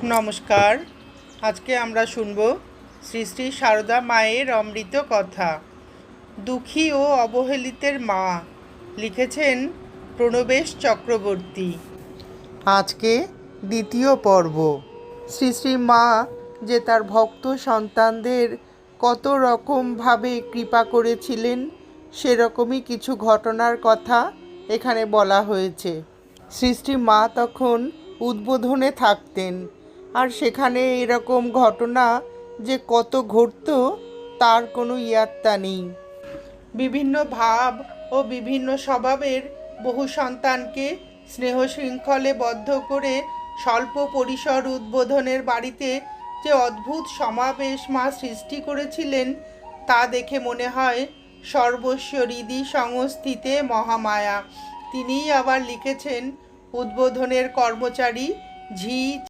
নমস্কার। আজকে আমরা শুনব শ্রী শ্রী সারদা মায়ের অমৃত কথা। দুঃখী ও অবহেলিতের মা, লিখেছেন প্রণবেশ চক্রবর্তী। আজকে দ্বিতীয় পর্ব। শ্রী শ্রী মা যে তার ভক্ত সন্তানদের কত রকমভাবে কৃপা করেছিলেন, সেরকমই কিছু ঘটনার কথা এখানে বলা হয়েছে। শ্রী শ্রী মা তখন উদ্বোধনে থাকতেন, আর সেখানে এরকম ঘটনা যে কত ঘটত তার কোনো ইয়াত্তা নেই। বিভিন্ন ভাব ও বিভিন্ন স্বভাবের বহু সন্তানকে স্নেহ শৃঙ্খলে বদ্ধ করে স্বল্প পরিসর উদ্বোধনের বাড়িতে যে অদ্ভুত সমাবেশ মা সৃষ্টি করেছিলেন, তা দেখে মনে হয় সর্বস্ব হৃদি সংস্থিতে মহামায়া। তিনিই আবার লিখেছেন, উদ্বোধনের কর্মচারী ঝি